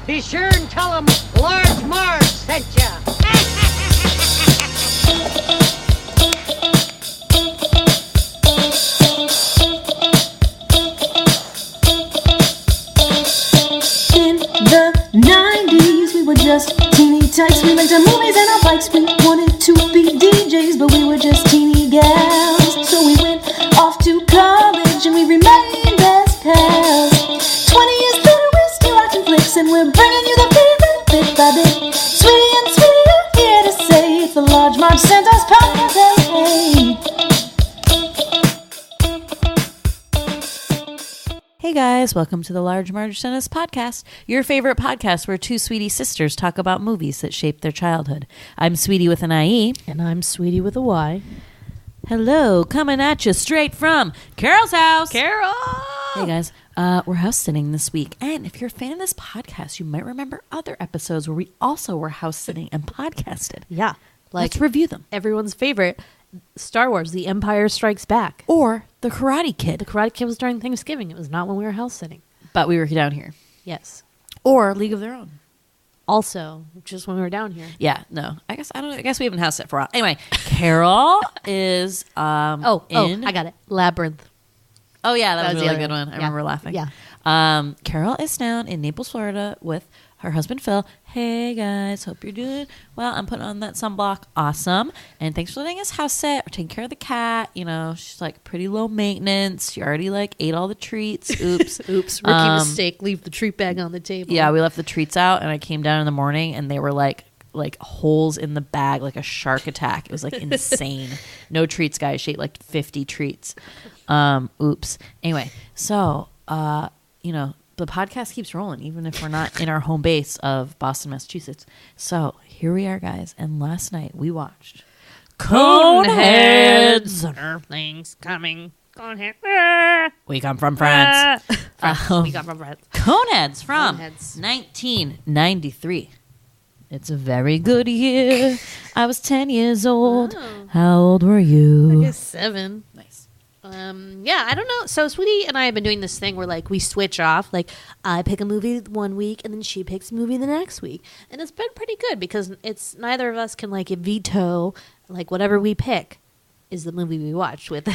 Be sure and tell them Large Marge sent ya. In the 90s, we were just teeny tykes. We liked our movies and our bikes. We wanted to be DJs, but we were just teeny gals. So we went off to college and we remained best pals. 20 years later, we're still watching flicks and we're bringing you the favorite bit by bit. Sweetie and Sweetie are here to say it's the Large Marge Santa's podcast. Hey. Hey guys, welcome to the Large Marge Tennis Podcast, your favorite podcast where two sweetie sisters talk about movies that shaped their childhood. I'm Sweetie with an IE. And I'm Sweetie with a Y. Hello, coming at you straight from Carol's house. Carol! Hey guys, we're house sitting this week. And if you're a fan of this podcast, you might remember other episodes where we also were house sitting and podcasted. Yeah. Let's review them. Everyone's favorite, Star Wars, The Empire Strikes Back. Or The Karate Kid. The Karate Kid was during Thanksgiving. It was not when we were house sitting. But we were down here. Yes. Or League of Their Own. Also, just when we were down here. Yeah, no. I guess we haven't house sit for a while. Anyway, Carol is I got it. Labyrinth. Oh yeah, that was a really the good other one. I yeah. remember laughing. Yeah. Carol is down in Naples, Florida with her husband Phil. Hey guys, hope you're doing well. I'm putting on that sunblock. Awesome. And thanks for letting us house sit. We're taking care of the cat. You know, she's like pretty low maintenance. She already like ate all the treats. Oops. Oops. Rookie mistake. Leave the treat bag on the table. Yeah, we left the treats out and I came down in the morning and they were like holes in the bag, like a shark attack. It was like insane. No treats, guys. She ate like 50 treats. Oops. Anyway, so you know, the podcast keeps rolling even if we're not in our home base of Boston, Massachusetts. So here we are, guys. And last night we watched Coneheads. Things coming. Conehead. We come from France. We come from France. Coneheads from Coneheads. 1993. It's a very good year. I was 10 years old. Oh. How old were you? I guess 7. Nice. Yeah, I don't know. So Sweetie and I have been doing this thing where like we switch off. Like I pick a movie one week and then she picks a movie the next week. And it's been pretty good because it's neither of us can like veto like whatever we pick is the movie we watch with.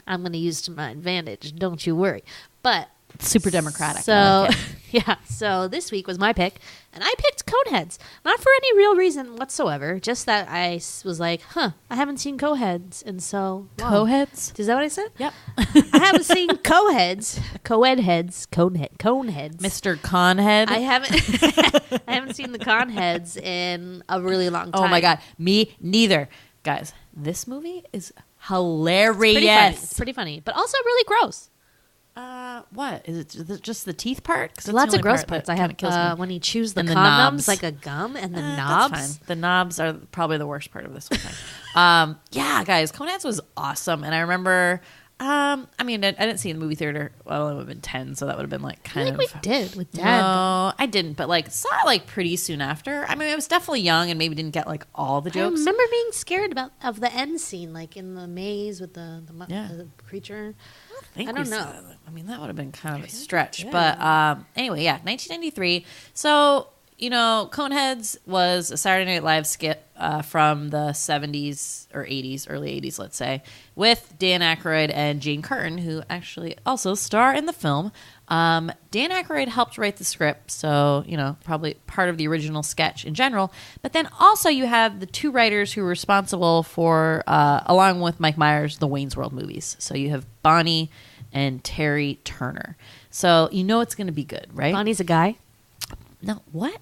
I'm going to use to my advantage. Don't you worry. But Super democratic. So, I like it. yeah. So this week was my pick, and I picked Coneheads. Not for any real reason whatsoever, just that I was like, I haven't seen Coneheads in so long. Coneheads? Is that what I said? Yep. I haven't seen Coneheads. Coneheads. Mr. Conehead. I haven't I haven't seen the Coneheads in a really long time. Oh my God. Me neither. Guys, this movie is hilarious. It's pretty funny, but also really gross. What? Is it just the teeth part? 'Cause that's Lots the of only gross part parts. that I kinda have kills me. when he chews the And the condoms knobs. like a gum and the That's knobs. fine. The knobs are probably the worst part of this whole thing. Yeah, guys, Coneheads was awesome. And I remember, I mean, I didn't see it in the movie theater. Well, I would have been 10, so that would have been like I kind think of. we did with Dad. No, I didn't, but like saw it like pretty soon after. I mean, I was definitely young and maybe didn't get like all the I jokes. remember being scared of the end scene, like in the maze with the creature. I don't we know. saw that. I mean, that would have been kind of a stretch. But anyway, yeah, 1993. So, you know, Coneheads was a Saturday Night Live skit from the 70s or 80s, early 80s, let's say, with Dan Akroyd and Jane Curtin, who actually also star in the film. Dan Akroyd helped write the script, so, you know, probably part of the original sketch in general. But then also you have the two writers who were responsible for, along with Mike Myers, the Wayne's World movies. So you have Bonnie and Terry Turner. So you know it's going to be good, right? Bonnie's a guy. No, what?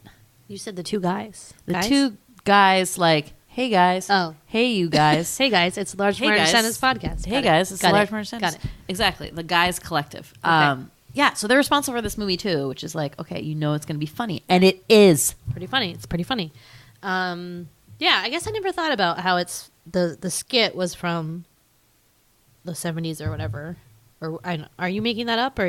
You said the two guys. The two guys like, hey guys. Oh. Hey you guys. Hey guys, it's Large Marge Tennis podcast. Hey guys, it's the Large Marge Tennis. Got it. Exactly, the guys collective. Okay. Yeah, so they're responsible for this movie too, which is like, okay, you know it's going to be funny, and it is Pretty funny. It's pretty funny. Yeah, I guess I never thought about how it's the skit was from the 70s or whatever. Or are you making that up, or are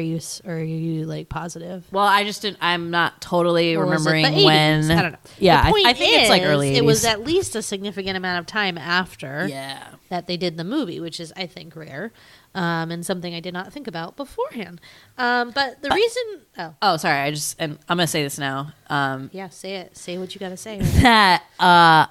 you like positive? Well, I just didn't. I'm not totally Or was it remembering the 80s? when. I don't know. Yeah, The point I think it's like is, early 80s. It was at least a significant amount of time after Yeah. that they did the movie, which is, I think, rare, and something I did not think about beforehand. But the reason... Oh, sorry. And I'm gonna say this now. Yeah, say it. Say what you got to say. That I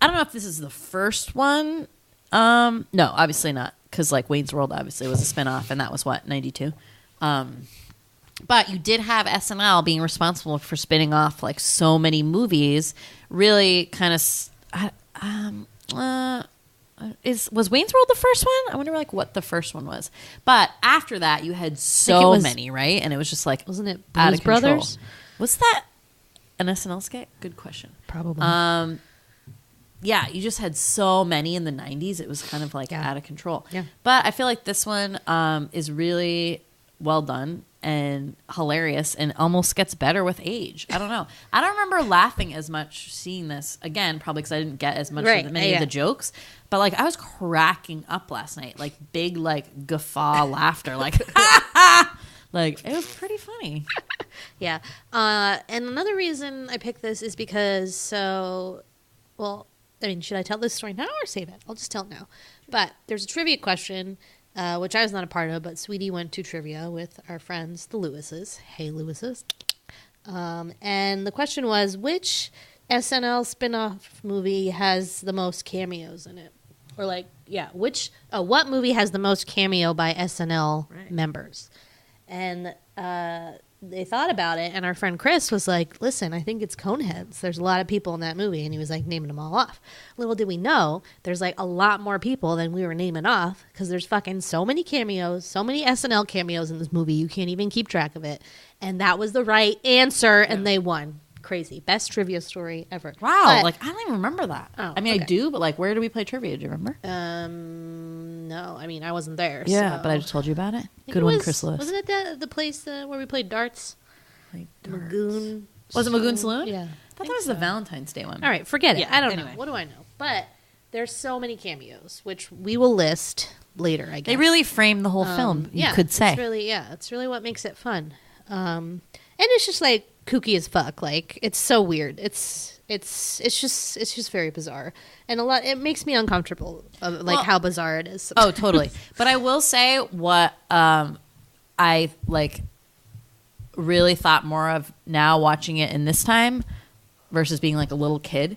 don't know if this is the first one. No, obviously not, because like Wayne's World obviously was a spinoff, and that was what, 92. But you did have SNL being responsible for spinning off like so many movies. Really, kind of. Was Wayne's World the first one? I wonder like what the first one was. But after that, you had so many, right? And it was just like, Wasn't it out Blues of control. Brothers? Was that an SNL skit? Good question. Probably. Yeah, you just had so many in the 90s. It was kind of like out of control. Yeah. But I feel like this one is really well done and hilarious and almost gets better with age. I don't know. I don't remember laughing as much seeing this. Again, probably because I didn't get as much of many of the jokes. But like I was cracking up last night. Like big like guffaw laughter. Like, like it was pretty funny. Yeah. And another reason I picked this is because should I tell this story now or save it? I'll just tell it now. But there's a trivia question, which I was not a part of, but Sweetie went to trivia with our friends, the Lewises. Hey, Lewises. And the question was, which SNL spin-off movie has the most cameos in it? Or what movie has the most cameo by SNL members? And they thought about it, and our friend Chris was like, listen, I think it's Coneheads. There's a lot of people in that movie. And he was like naming them all off. Little did we know, there's like a lot more people than we were naming off, because there's fucking so many cameos, so many SNL cameos in this movie, you can't even keep track of it. And that was the right answer, and they won. Crazy. Best trivia story ever. Wow. Like, I don't even remember that. Oh, I mean, okay. I do, but like, where do we play trivia? Do you remember? No. I mean, I wasn't there. Yeah, so. but I just told you about it. Good one, Chris Lewis. Wasn't it the place where we played darts? Magoon. Was it Magoon Saloon? Yeah. I thought that was the Valentine's Day one. All right, forget it. Yeah, I don't anyway. know. What do I know? But there's so many cameos, which we will list later, I guess. They really framed the whole film, you could say. It's really what makes it fun. And it's just like kooky as fuck. Like, it's so weird. It's just very bizarre. And it makes me uncomfortable of how bizarre it is. Oh, totally. But I will say what I like really thought more of now watching it in this time versus being like a little kid.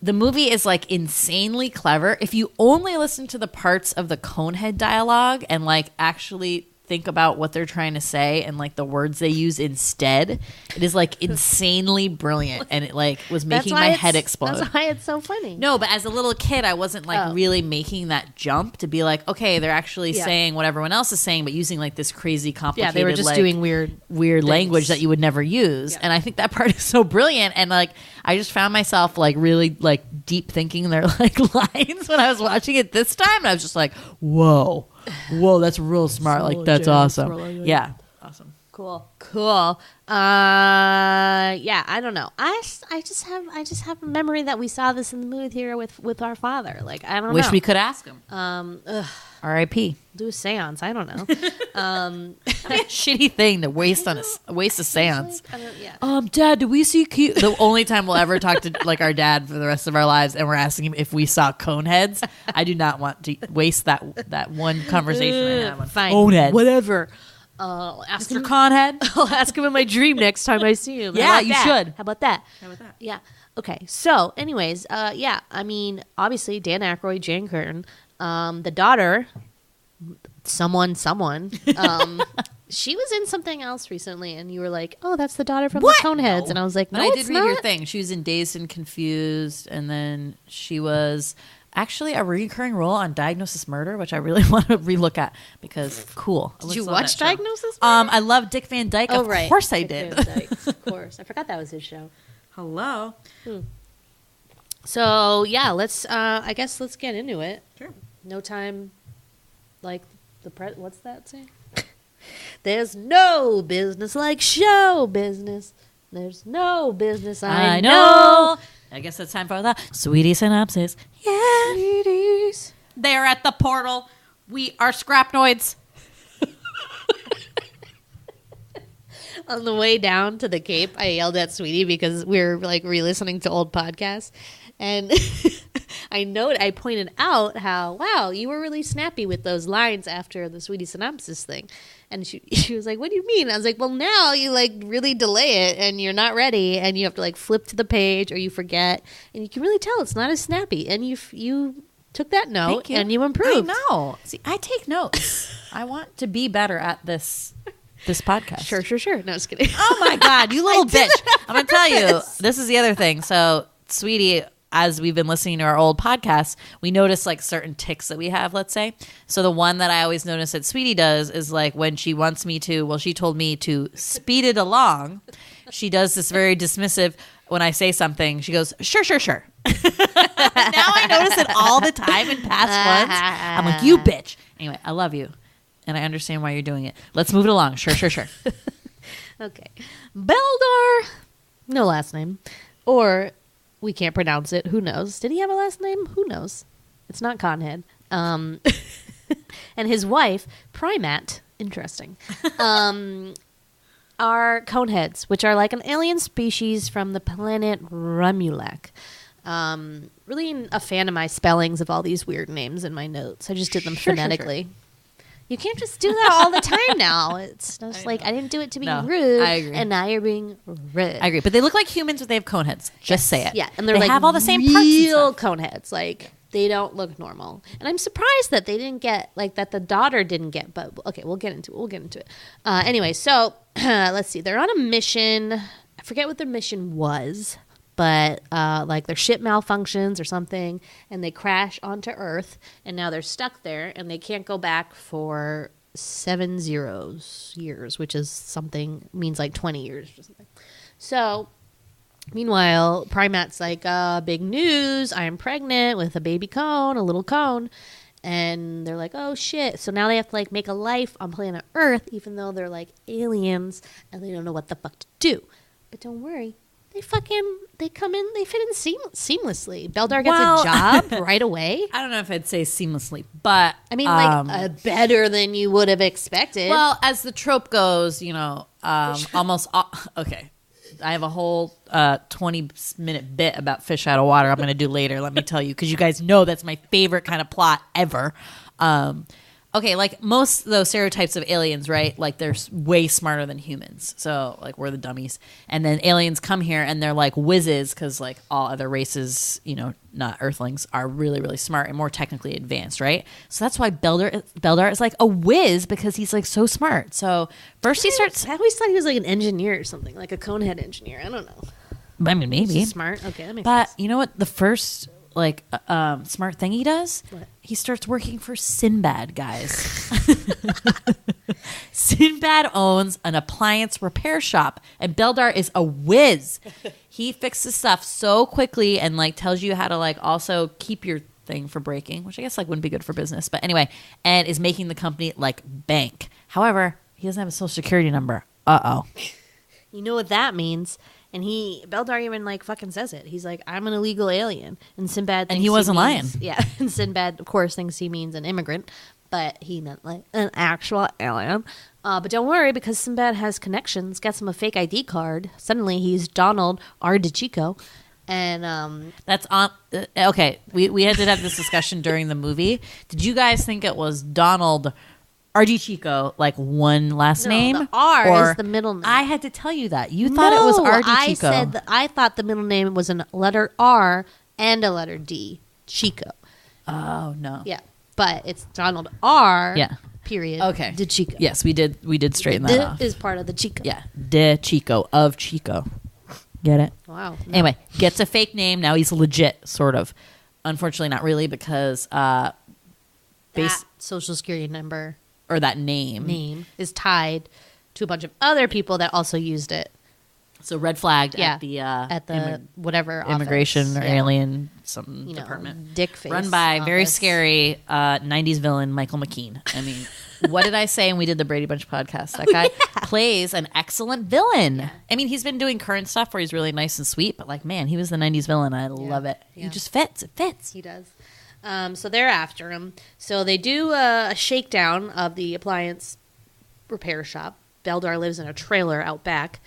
The movie is like insanely clever. If you only listen to the parts of the Conehead dialogue and like actually think about what they're trying to say and like the words they use instead, it is like insanely brilliant, and it like was making my head explode. That's why it's so funny. No, but as a little kid, I wasn't like really making that jump to be like, okay, they're actually saying what everyone else is saying, but using like this crazy complicated, they were just like, doing weird language that you would never use. Yeah. And I think that part is so brilliant. And like, I just found myself like really like deep thinking their like lines when I was watching it this time. And I was just like, whoa, that's real smart. Like, that's awesome. Yeah. Awesome. Cool. Yeah, I don't know. I just have a memory that we saw this in the movie theater with our father. Like, I don't know. Wish we could ask him. R.I.P. Do a seance. I don't know. Shitty thing to waste a seance. Yeah. Dad, did we see cute? The only time we'll ever talk to like our dad for the rest of our lives, and we're asking him if we saw Coneheads. I do not want to waste that one conversation. Fine. Conehead. Whatever. Ask Mr. him. Conehead. I'll ask him in my dream next time I see him. Yeah, you should. How about that? Yeah. Okay. So, anyways, yeah. I mean, obviously, Dan Akroyd, Jane Curtin, the daughter, someone. She was in something else recently, and you were like, "Oh, that's the daughter from the Coneheads," and I was like, "No, but I did it's read not." your thing. She was in Dazed and Confused, and then she was actually a recurring role on Diagnosis Murder, which I really want to relook at because cool. Did you watch Diagnosis Murder? I love Dick Van Dyke. Oh, of right. course I Dick did. Van Dyke, of course, I forgot that was his show. Hello. So yeah, I guess let's get into it. Sure. No time, like what's that saying? There's no business like show business. There's no business I know. I guess it's time for the Sweetie Synopsis. Yeah. Sweeties. They're at the portal. We are scrapnoids. On the way down to the Cape, I yelled at Sweetie because we were like re-listening to old podcasts, and I pointed out how, wow, you were really snappy with those lines after the Sweetie synopsis thing, and she was like, "What do you mean?" I was like, "Well, now you like really delay it, and you're not ready, and you have to like flip to the page, or you forget, and you can really tell it's not as snappy, and you took that note and you improved." I know. See, I take notes. I want to be better at this podcast. Sure. No, just kidding. Oh my God, you little bitch. I'm going to tell you, this is the other thing. So, Sweetie, as we've been listening to our old podcasts, we notice like certain tics that we have, let's say. So the one that I always notice that Sweetie does is like when she wants me to, well, she told me to speed it along. She does this very dismissive, when I say something, she goes, sure. Now I notice it all the time in past ones. I'm like, you bitch. Anyway, I love you. And I understand why you're doing it. Let's move it along. Sure. Okay. Beldar, no last name. Or we can't pronounce it. Who knows? Did he have a last name? Who knows? It's not Conehead. And his wife, Prymaat, interesting, are Coneheads, which are like an alien species from the planet Remulak. Really a fan of my spellings of all these weird names in my notes. I just did them phonetically. Sure. You can't just do that all the time now. It's just like, I didn't do it to be rude. I agree. And now you're being rude. I agree. But they look like humans, but they have cone heads. Just say it. Yeah. And they like have all the same parts. Real cone heads. Like, they don't look normal. And I'm surprised that they didn't get, like, that the daughter didn't get, but okay, we'll get into it. Anyway, so let's see. They're on a mission. I forget what their mission was. But like their ship malfunctions or something, and they crash onto Earth, and now they're stuck there, and they can't go back for 70 years, which is something, means like 20 years or something. So, meanwhile, Prymaat's like, big news, I am pregnant with a baby cone, a little cone. And they're like, oh shit. So now they have to like make a life on planet Earth, even though they're like aliens, and they don't know what the fuck to do. But don't worry. They come in, they fit in seamlessly. Beldar gets a job right away. I don't know if I'd say seamlessly, but I mean, like better than you would have expected. Well, as the trope goes, you know, almost okay. I have a whole 20-minute bit about fish out of water I'm going to do later, let me tell you, because you guys know that's my favorite kind of plot ever. Okay, like most of those stereotypes of aliens, right? Like they're way smarter than humans. So like we're the dummies. And then aliens come here and they're like whizzes because like all other races, you know, not earthlings, are really, really smart and more technically advanced, right? So that's why Beldar is like a whiz because he's like so smart. So first he starts... I always thought he was like an engineer or something, like a Conehead engineer. I don't know. I mean, maybe. Smart? Okay, that makes sense. But you know what? The first... like smart thing he does, what? He starts working for Sinbad, guys. Sinbad owns an appliance repair shop, and Beldar is a whiz. He fixes stuff so quickly and like tells you how to like also keep your thing from breaking, which I guess like wouldn't be good for business, but anyway, and is making the company like bank. However, he doesn't have a social security number. You know what that means? And Beldar even like fucking says it. He's like, I'm an illegal alien. And Sinbad thinks and he wasn't lying. Yeah. And Sinbad, of course, thinks he means an immigrant, but he meant like an actual alien. But don't worry, because Sinbad has connections, gets him a fake ID card. Suddenly he's Donald R. DeChico. And that's on. Okay, we had to have this discussion during the movie. Did you guys think it was Donald R.D. Chico, like one last name? The R is the middle name. I had to tell you that. You thought it was R.D. Chico. I thought the middle name was a letter R and a letter D. Chico. Oh, no. Yeah. But it's Donald R. Yeah. Period. Okay. De Chico. Yes, we did straighten that off. Is part of the Chico. Yeah. De Chico, of Chico. Get it? Wow. No. Anyway, gets a fake name. Now he's legit, sort of. Unfortunately, not really, because that social security number... or that name is tied to a bunch of other people that also used it. So red flagged at the whatever immigration office. or alien department. Dick face run by office. Very scary 90s villain Michael McKean. I mean, what did I say when we did the Brady Bunch podcast? That guy plays an excellent villain. Yeah. I mean, he's been doing current stuff where he's really nice and sweet, but like, man, he was the 90s villain. I love it. Yeah. He just fits. It fits. He does. So they're after him. So they do a shakedown of the appliance repair shop. Beldar lives in a trailer out back.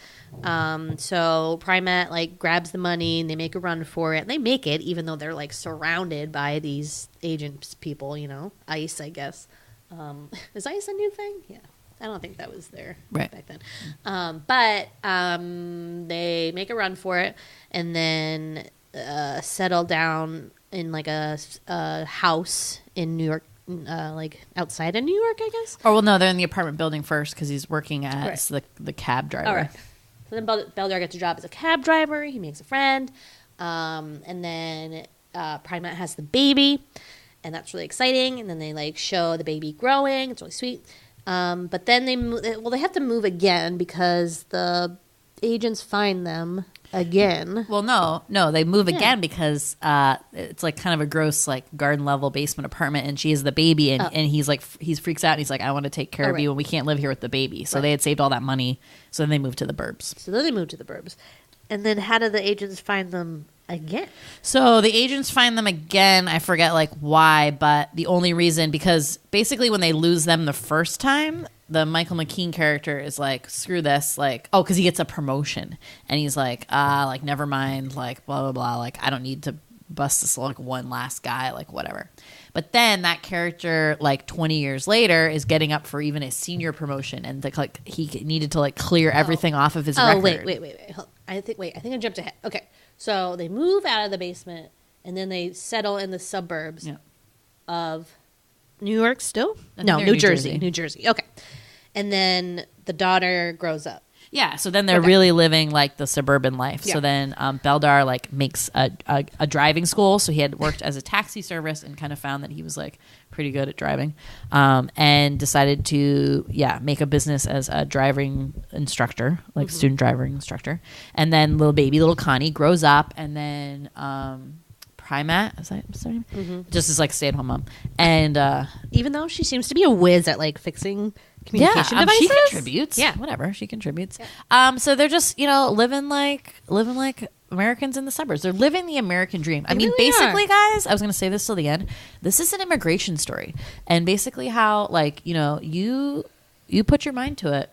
So Prymaat like grabs the money and they make a run for it. And they make it, even though they're like surrounded by these agents people, you know, ICE, I guess. Is ICE a new thing? Yeah. I don't think that was there back then. But they make a run for it and then settle down in like a house in New York, like outside of New York, I guess. Or well, no, they're in the apartment building first because he's working as the cab driver. All right. So then Beldar gets a job as a cab driver. He makes a friend, and then Prymaat has the baby, and that's really exciting. And then they like show the baby growing. It's really sweet. But then they have to move again because the agents find them again. Well, no, they move again because it's like kind of a gross like garden level basement apartment, and she has the baby, and he's like he freaks out, and he's like, I want to take care of you, and we can't live here with the baby. So they had saved all that money, so then they moved to the burbs. And then how do the agents find them again? So the agents find them again. I forget like why, but the only reason, because basically when they lose them the first time, the Michael McKean character is like, screw this, like, oh, because he gets a promotion, and he's like, never mind, like, blah, blah, blah, like, I don't need to bust this, like, one last guy, like, whatever. But then that character, like, 20 years later, is getting up for even a senior promotion, and, like, he needed to, like, clear everything off of his record. Wait. I think I jumped ahead. Okay, so they move out of the basement, and then they settle in the suburbs of New York still? No, New Jersey. New Jersey, okay. And then the daughter grows up. Yeah, so then they're really living like the suburban life. Yeah. So then Beldar like makes a driving school. So he had worked as a taxi service and kind of found that he was like pretty good at driving, and decided to make a business as a driving instructor, like student driving instructor. And then little Connie grows up, and then Prymaat, is that her name? Just as like a stay-at-home mom, and even though she seems to be a whiz at like fixing communication devices, she contributes. Yeah, whatever, she contributes. Yeah. So they're just living like Americans in the suburbs. They're living the American dream. I mean, really basically, guys, I was going to say this till the end. This is an immigration story, and basically how like you put your mind to it,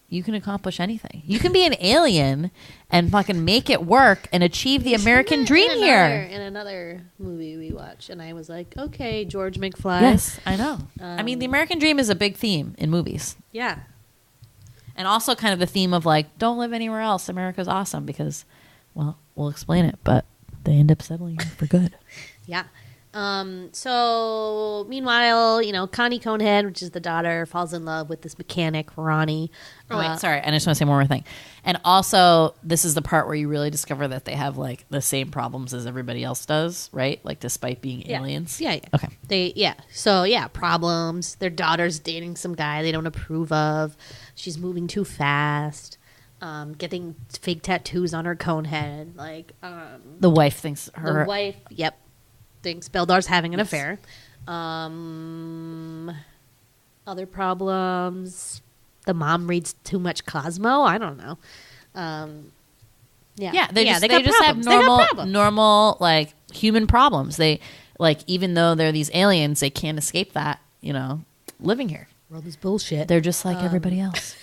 you can accomplish anything. You can be an alien and fucking make it work and achieve the American dream here. In another movie we watched, and I was like, okay, George McFly. Yes, I know. I mean, the American dream is a big theme in movies. Yeah. And also kind of the theme of like, don't live anywhere else. America's awesome because, well, we'll explain it, but they end up settling here for good. Yeah. So meanwhile, Connie Conehead, which is the daughter, falls in love with this mechanic, Ronnie. Oh, wait, sorry. And I just want to say one more thing. And also, this is the part where you really discover that they have like the same problems as everybody else does, right? Like despite being aliens. Yeah. Okay. So problems. Their daughter's dating some guy they don't approve of. She's moving too fast. Getting fake tattoos on her cone head. Like, the wife thinks thinks Beldar's having an affair. Other problems. The mom reads too much Cosmo. I don't know. They just have normal like human problems. They like, even though they're these aliens, they can't escape that, living here. World is bullshit. They're just like everybody else.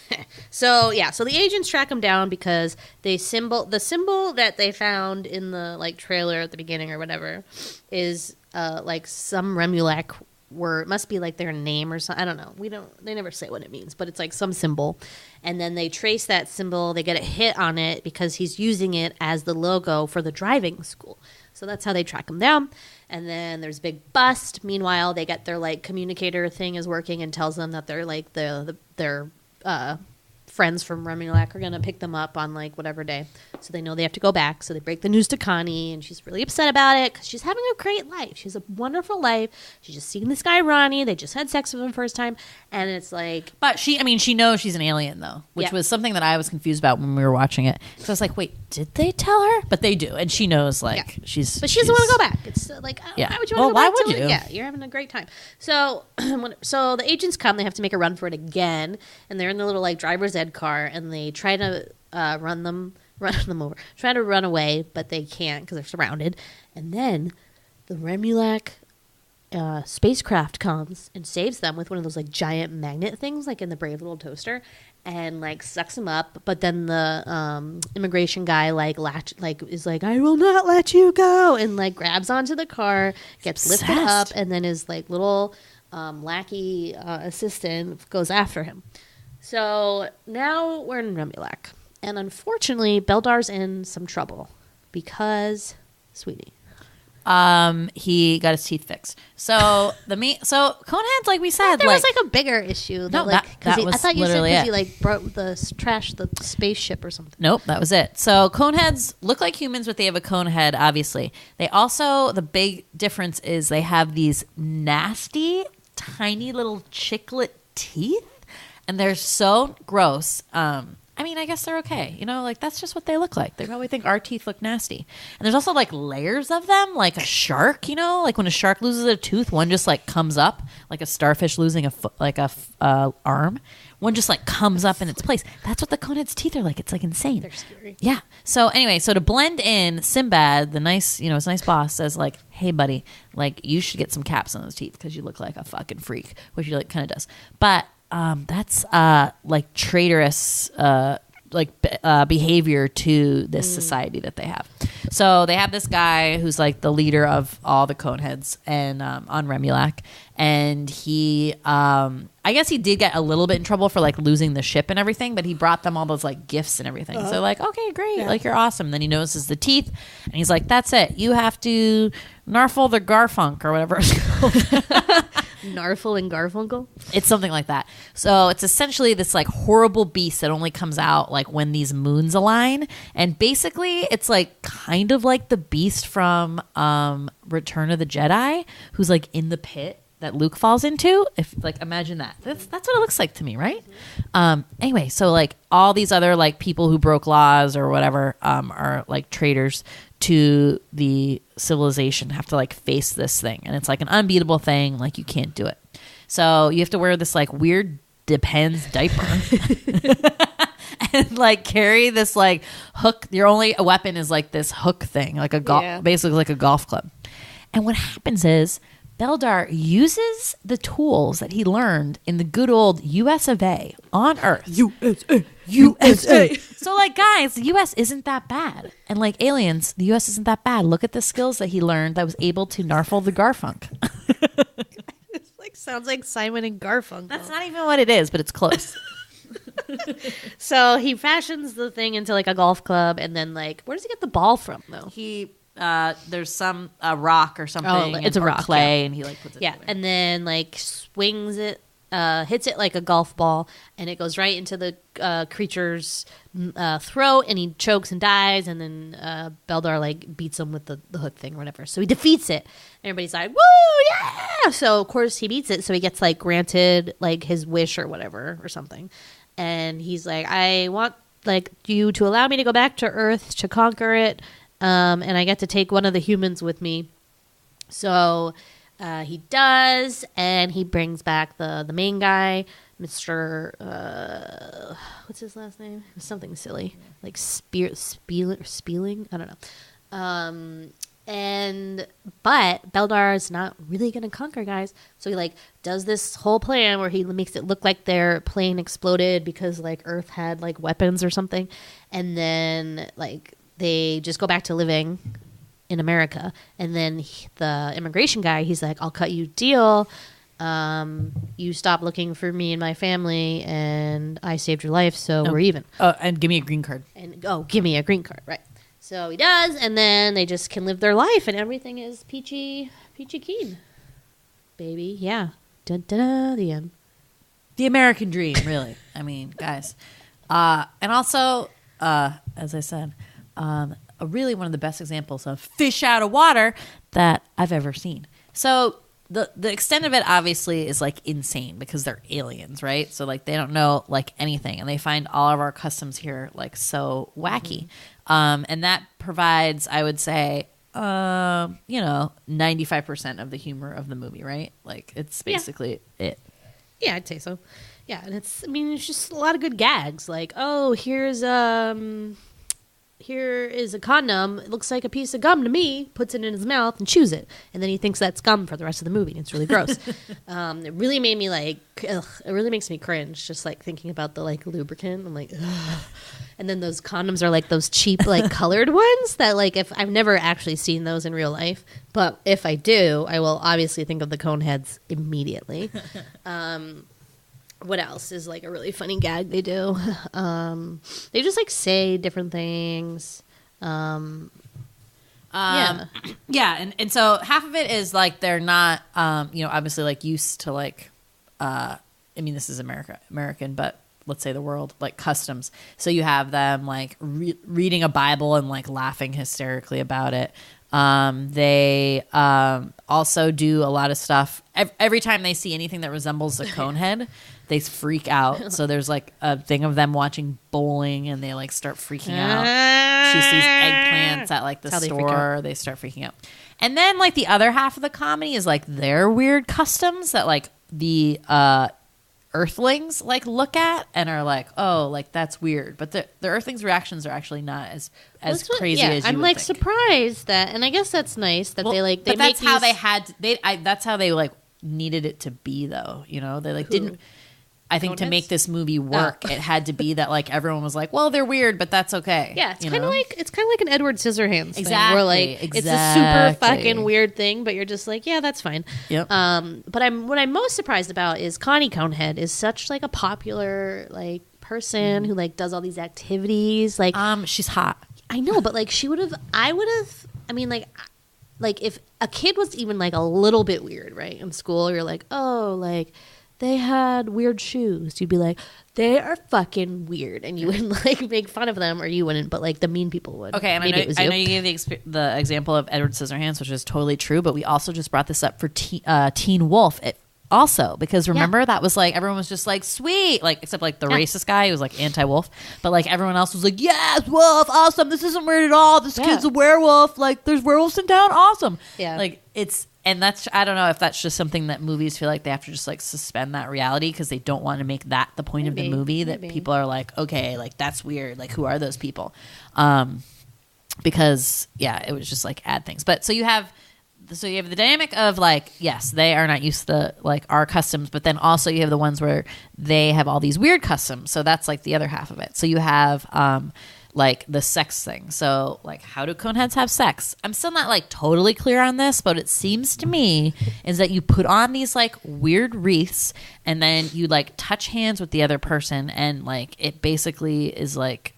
So the agents track them down because the symbol that they found in the like trailer at the beginning or whatever is like some Remulak word. It must be like their name or something. I don't know. They never say what it means, but it's like some symbol. And then they trace that symbol. They get a hit on it because he's using it as the logo for the driving school. So that's how they track him down. And then there's a big bust. Meanwhile, they get their like communicator thing is working and tells them that they're like their friends from Remulak are going to pick them up on like whatever day. So they know they have to go back. So they break the news to Connie, and she's really upset about it because she's having a great life. She has a wonderful life. She's just seeing this guy, Ronnie. They just had sex with him first time. And it's like... But she knows she's an alien, though, which was something that I was confused about when we were watching it. So I was like, wait, did they tell her? But they do. And she knows, like, she's... But she doesn't want to go back. It's like, why would you want to go back? Why would you? Yeah, you're having a great time. So so the agents come. They have to make a run for it again. And they're in the little, like, driver's ed car. And they try to run them over. Try to run away, but they can't because they're surrounded. And then the Remulak spacecraft comes and saves them with one of those like giant magnet things, like in the Brave Little Toaster, and like sucks them up. But then the immigration guy is like, I will not let you go, and like grabs onto the car, gets lifted up, and then his like little lackey assistant goes after him. So now we're in Remulak, and unfortunately, Beldar's in some trouble because, sweetie, he got his teeth fixed. So Coneheads, like we said, there was like a bigger issue. No, that was I thought you said literally because it. he like broke the spaceship or something. Nope, that was it. So Coneheads look like humans, but they have a cone head, obviously. They also, the big difference is they have these nasty, tiny little chiclet teeth, and they're so gross. I mean, I guess they're okay. You know, like that's just what they look like. They probably think our teeth look nasty. And there's also like layers of them, like a shark, you know, like when a shark loses a tooth, one just like comes up, like a starfish losing a foot, like a arm. One just like comes up in its place. That's what the Conehead's teeth are like. It's like insane. They're scary. Yeah. So anyway, so to blend in, Sinbad, the nice, his nice boss says like, hey buddy, like you should get some caps on those teeth because you look like a fucking freak, which he like kind of does. But that's like traitorous behavior to this society that they have. So they have this guy who's like the leader of all the Coneheads and on Remulak, and he I guess he did get a little bit in trouble for like losing the ship and everything, but he brought them all those like gifts and everything. So like, okay, great, like you're awesome. Then he notices the teeth, and he's like, that's it. You have to narfle the Garfunk or whatever it's called. Narfle and Garfunkel? It's something like that. So it's essentially this like horrible beast that only comes out like when these moons align. And basically it's like kind of like the beast from Return of the Jedi, who's like in the pit that Luke falls into. If like imagine that. That's what it looks like to me, right? Anyway, so like all these other like people who broke laws or whatever are like traitors to the civilization, have to like face this thing, and it's like an unbeatable thing. Like you can't do it, so you have to wear this like weird Depends diaper and like carry this like hook. Your only weapon is like this hook thing, like a basically like a golf club. And what happens is Beldar uses the tools that he learned in the good old US of A on Earth. USA. So like guys, the US isn't that bad. And like aliens, the US isn't that bad. Look at the skills that he learned that was able to narfle the Garfunk. It like sounds like Simon and Garfunkel. That's not even what it is, but it's close. So he fashions the thing into like a golf club, and then like where does he get the ball from though? He there's some rock or something. It's a rock, clay, and he like puts it. Yeah, together. and then like swings it, hits it like a golf ball, and it goes right into the creature's throat, and he chokes and dies. And then Beldar like beats him with the hook thing or whatever. So he defeats it. Everybody's like, "Woo, yeah!" So of course he beats it. So he gets like granted like his wish or whatever or something. And he's like, "I want like you to allow me to go back to Earth to conquer it." And I get to take one of the humans with me. So he does, and he brings back the main guy, Mr. What's his last name? Something silly. Like Spieling? I don't know. But Beldar is not really going to conquer, guys. So he like does this whole plan where he makes it look like their plane exploded because like Earth had like weapons or something. And then like they just go back to living in America. And then the immigration guy, he's like, I'll cut you a deal. You stop looking for me and my family, and I saved your life, so we're even. And give me a green card. And give me a green card, right. So he does, and then they just can live their life, and everything is peachy keen. Baby, yeah. Da-da-da, the end. The American dream, really. I mean, guys. And also, as I said, really one of the best examples of fish out of water that I've ever seen. So the extent of it obviously is like insane because they're aliens, right? So like they don't know like anything, and they find all of our customs here like so wacky. And that provides, I would say, 95% of the humor of the movie, right? Like it's basically it. Yeah, I'd say so. Yeah, and it's just a lot of good gags. Like, oh, here's here is a condom. It looks like a piece of gum to me. Puts it in his mouth and chews it. And then he thinks that's gum for the rest of the movie. And it's really gross. It really made me like, ugh, it really makes me cringe just like thinking about the like lubricant. I'm like, ugh. And then those condoms are like those cheap like colored ones that like if I've never actually seen those in real life. But if I do, I will obviously think of the Coneheads immediately. What else is like a really funny gag they do? They just like say different things. Yeah, and so half of it is like they're not, obviously like used to like, I mean this is American, but let's say the world, like customs. So you have them like reading a Bible and like laughing hysterically about it. They also do a lot of stuff. Every time they see anything that resembles a conehead, they freak out. So there's like a thing of them watching bowling and they like start freaking out. She sees eggplants at like the store. They start freaking out. And then like the other half of the comedy is like their weird customs that like the Earthlings like look at and are like, oh, like that's weird. But the Earthlings' reactions are actually not as crazy as you I'm would like think. surprised that, and I guess that's nice that they like. They but make that's how they had. That's how they like needed it to be, though. You know, they like didn't. I think to make this movie work, it had to be that like everyone was like, well, they're weird, but that's okay. Yeah, it's kind of like an Edward Scissorhands thing, where like Exactly. it's a super fucking weird thing, but you're just like, yeah, that's fine. Yep. But what I'm most surprised about is Connie Conehead is such like a popular like person who like does all these activities. Like, she's hot. I know, but like I mean, like if a kid was even like a little bit weird, right, in school, you're like, oh, like they had weird shoes. You'd be like, they are fucking weird, and you wouldn't like make fun of them, or you wouldn't, but like the mean people would. Okay, and I know you gave the example of Edward Scissorhands, which is totally true, but we also just brought this up for Teen Wolf. Also, because remember that was like everyone was just like sweet, like except like the racist guy who was like anti-wolf, but like everyone else was like, yes, wolf, awesome. This isn't weird at all. This kid's a werewolf. Like there's werewolves in town, awesome. Yeah, like and that's I don't know if that's just something that movies feel like they have to just like suspend that reality because they don't want to make that the point of the movie that people are like, okay, like that's weird. Like who are those people? Because it was just like add things. But so you have the dynamic of like, yes, they are not used to like our customs, but then also you have the ones where they have all these weird customs. So that's like the other half of it. So you have like the sex thing. So like, how do coneheads have sex? I'm still not like totally clear on this, but it seems to me is that you put on these like weird wreaths and then you like touch hands with the other person and like it basically is like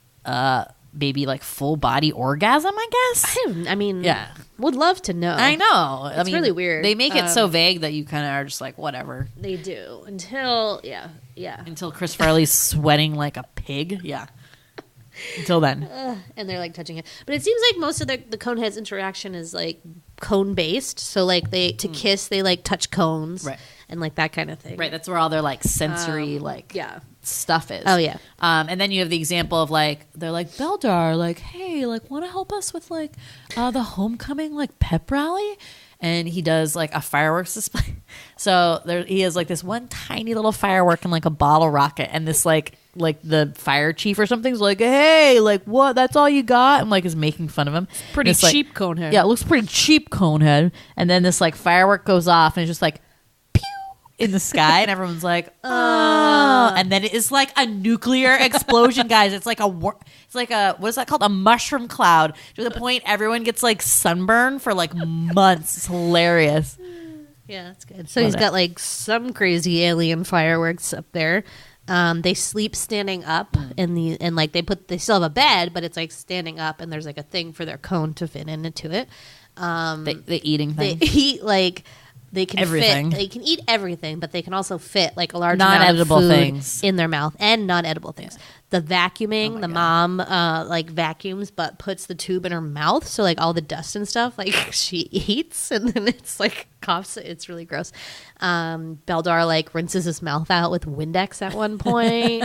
maybe like full body orgasm, I guess. I mean, would love to know. I know. It's really weird. They make it so vague that you kind of are just like, whatever. They do until until Chris Farley's sweating like a pig. Yeah. Until then. And they're like touching it. But it seems like most of the Coneheads interaction is like cone based. So like to kiss, they like touch cones. Right. And like that kind of thing. Right. That's where all their like sensory stuff is. Oh yeah. And then you have the example of like they're like, Beldar, like, hey, like want to help us with like the homecoming like pep rally? And he does like a fireworks display. So he has like this one tiny little firework and like a bottle rocket, and this like the fire chief or something's like, hey, like what? That's all you got? And like is making fun of him. Pretty cheap conehead. Yeah, it looks pretty cheap conehead. And then this like firework goes off and it's just like pew in the sky, and everyone's like, oh. And then it is like a nuclear explosion, guys. It's like a what is that called? A mushroom cloud, to the point everyone gets like sunburn for like months. It's hilarious. Yeah, that's good. So he's got like some crazy alien fireworks up there. They sleep standing up and like they still have a bed, but it's like standing up, and there's like a thing for their cone to fit into it. The eating thing. They eat like they can everything. They can eat everything, but they can also fit like a large non-edible amount of food things in their mouth and non-edible things. The vacuuming, mom like vacuums but puts the tube in her mouth, so like all the dust and stuff like she eats, and then it's like coughs. It's really gross. Beldar like rinses his mouth out with Windex at one point.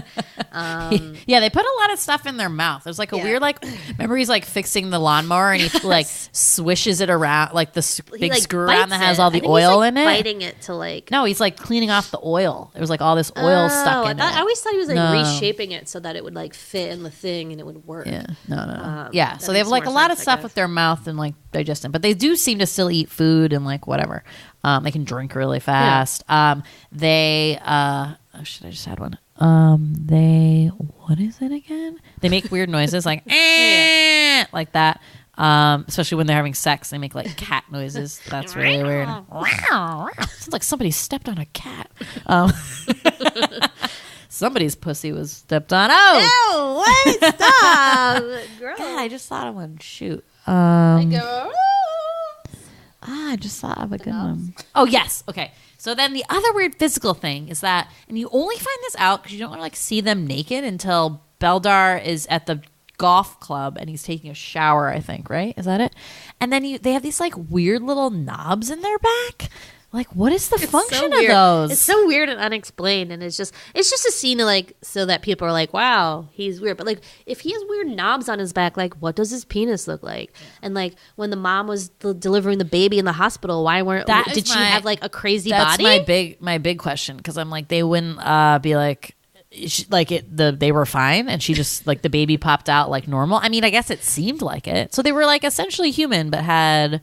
Yeah, they put a lot of stuff in their mouth. There's like a weird like. Remember, he's like fixing the lawnmower and he like swishes it around like the big like, screw around that has it. all the I think oil he's, like, in it. Biting it to like. No, he's like cleaning off the oil. There was like all this oil stuck in it. I always thought he was like reshaping it so that it would like fit in the thing and it would work. Yeah, no. Yeah, so that they have makes like a more lot of sense, I stuff guess. with their mouth and like digesting, but they do seem to still eat food and like whatever. They can drink really fast. They shit, I just had one. They what is it again? They make weird noises like like that. Especially when they're having sex, they make like cat noises. That's really weird. Sounds like somebody stepped on a cat. Somebody's pussy was stepped on. Oh, Wait, stop! Gross. God, I just thought of one. Shoot. I just thought of a good one. Oh, yes. Okay. So then the other weird physical thing is that, and you only find this out because you don't want to like see them naked until Beldar is at the golf club and he's taking a shower, I think, right? Is that it? And then they have these like weird little knobs in their back. Like, what is the function of those? It's so weird and unexplained, and it's just a scene to like so that people are like, "Wow, he's weird." But like, if he has weird knobs on his back, like, what does his penis look like? And like, when the mom was delivering the baby in the hospital, did she have like a crazy body? That's my big question, because I'm like, they wouldn't be like. They were fine, and she just like the baby popped out like normal. I mean, I guess it seemed like it. So they were like essentially human, but had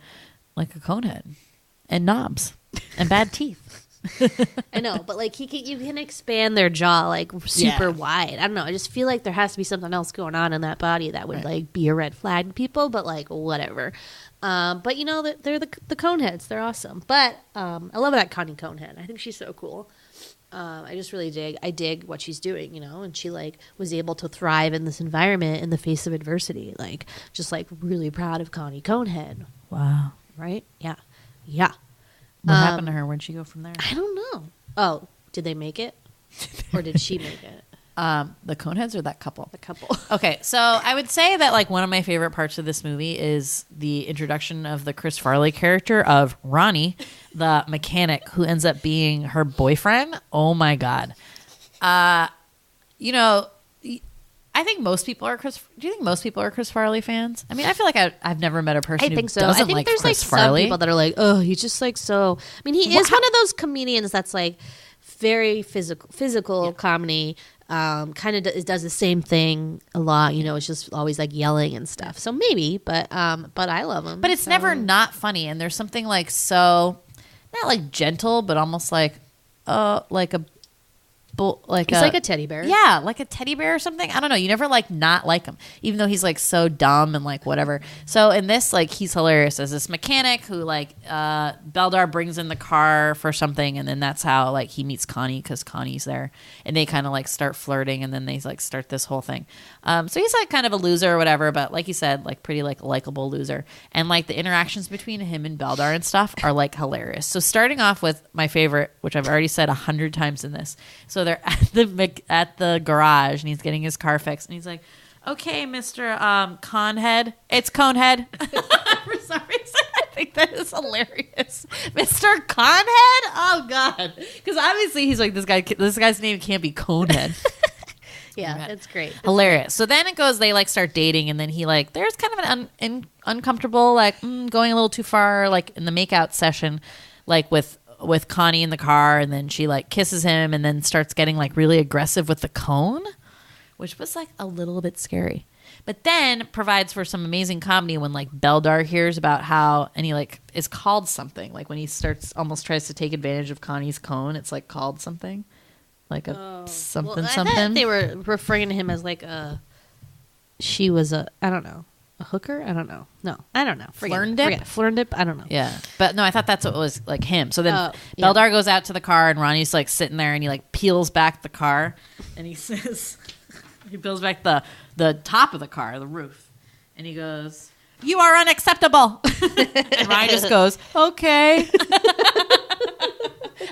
like a cone head and knobs and bad teeth. I know, but like you can expand their jaw like super wide. I don't know. I just feel like there has to be something else going on in that body that would like be a red flag to people. But like whatever. But you know they're the Coneheads. They're awesome. But I love that Connie Conehead. I think she's so cool. I just really dig what she's doing, you know, and she like was able to thrive in this environment in the face of adversity. Like, just like really proud of Connie Conehead. Wow. Right? Yeah. What happened to her? Where'd she go from there? I don't know. Oh, did they make it? Or did she make it? The Coneheads or that couple? The couple. Okay, so I would say that like one of my favorite parts of this movie is the introduction of the Chris Farley character of Ronnie, the mechanic who ends up being her boyfriend. Oh my God. You know, I think most people are Chris. Do you think most people are Chris Farley fans? I mean, I feel like I've never met a person I think who so. doesn't I think like there's Chris like Farley. some people that are like, oh, he's just like so. I mean, he is one of those comedians that's like very physical comedy. Kind of does the same thing a lot. You know, it's just always like yelling and stuff. So maybe, but I love him. But it's never not funny, and there's something like so not like gentle, but almost like like a. He's like a teddy bear. Yeah, like a teddy bear or something. I don't know. You never like not like him, even though he's like so dumb and like whatever. So in this, like he's hilarious as this mechanic who like Beldar brings in the car for something, and then that's how like he meets Connie because Connie's there, and they kind of like start flirting, and then they like start this whole thing. So he's like kind of a loser or whatever, but like you said, like pretty like likable loser, and like the interactions between him and Beldar and stuff are like hilarious. So starting off with my favorite, which I've already said 100 times in this. So they're at the garage and he's getting his car fixed and he's like, "Okay, Mr. Conehead, it's Conehead." For some reason, I think that is hilarious, Mr. Conehead. Oh God, because obviously he's like this guy's name can't be Conehead. Yeah, it's great. Hilarious. So then it goes, they like start dating, and then he like there's kind of an uncomfortable like going a little too far like in the makeout session, like with Connie in the car, and then she like kisses him and then starts getting like really aggressive with the cone, which was like a little bit scary, but then provides for some amazing comedy when like Beldar hears about how, and he like is called something, like when he almost tries to take advantage of Connie's cone, it's like called something like a something. I thought they were referring to him as like she was a hooker? I don't know. No, I don't know. Flirndip? I don't know. Yeah. But no, I thought that's what was like him. So then Beldar goes out to the car and Ronnie's like sitting there and he like peels back the car and he says, he peels back the top of the car, the roof. And he goes, "You are unacceptable." And Ronnie just goes, "Okay."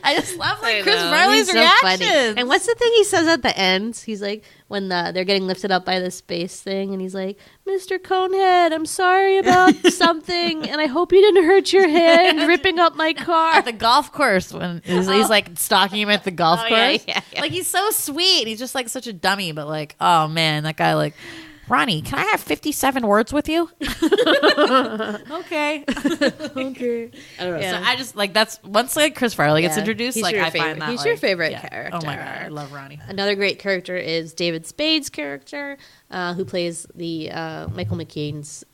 I just love like I Chris know, Farley's he's so reactions. funny. And what's the thing he says at the end? He's like, when they're getting lifted up by the space thing, and he's like, Mr. Conehead, I'm sorry about something, and I hope you didn't hurt your hand ripping up my car. At the golf course when he's like stalking him at the golf course. Yeah. Like he's so sweet. He's just like such a dummy, but like, oh man, that guy like, Ronnie, can I have 57 words with you? Okay. Okay. I don't know. So I just like that's once like Chris Farley gets introduced, He's like your I favorite. find that He's your like, favorite yeah. character. Oh my god, I love Ronnie. Another great character is David Spade's character, who plays the Michael McCain's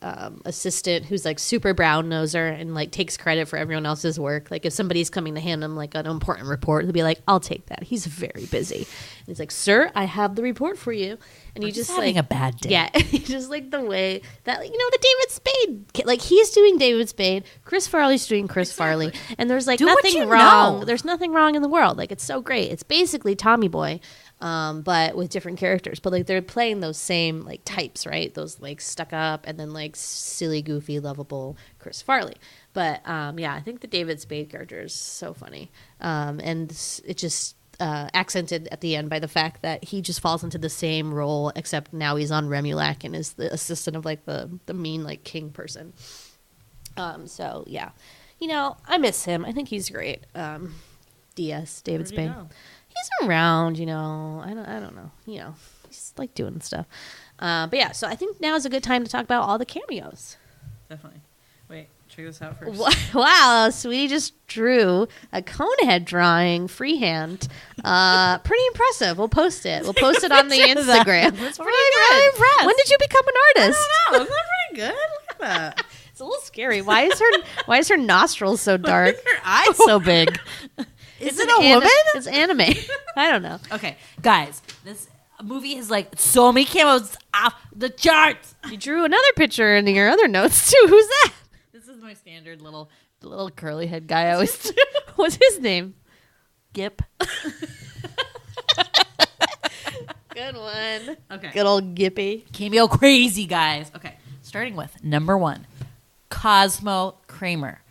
assistant, who's like super brown noser and like takes credit for everyone else's work. Like if somebody's coming to hand him like an important report, he'll be like, "I'll take that. He's very busy." And he's like, "Sir, I have the report for you." And he just having like a bad day. Yeah, just like the way that the David Spade, like he's doing David Spade, Chris Farley's doing Chris Farley, and there's like Do what nothing you wrong. know. There's nothing wrong in the world. Like it's so great. It's basically Tommy Boy, but with different characters. But like they're playing those same like types, right? Those like stuck up and then like silly, goofy, lovable Chris Farley. But yeah, I think the David Spade character is so funny, and it just. Accented at the end by the fact that he just falls into the same role, except now he's on Remulak and is the assistant of like the mean like king person. So yeah, I miss him. I think he's great. DS David Spade. He's around. I don't know. He's like doing stuff. But yeah, so I think now is a good time to talk about all the cameos. Definitely. Wait, check this out first. Wow, Sweetie just drew a Conehead drawing freehand. Pretty impressive. We'll post it. We'll post it on the Instagram. That's pretty Really good. impressed. When did you become an artist? I don't know. Isn't that pretty good? Look at that. It's a little scary. Why is her nostrils so dark? Her eyes so big. Is it a woman? It's anime. I don't know. Okay, guys, this movie has like so many cameos off the charts. You drew another picture in your other notes too. Who's that? This is my standard little curly head guy I always do. What's his name? Gip. Good one. Okay. Good old Gippy. Cameo crazy, guys. Okay, starting with number 1, Cosmo Kramer,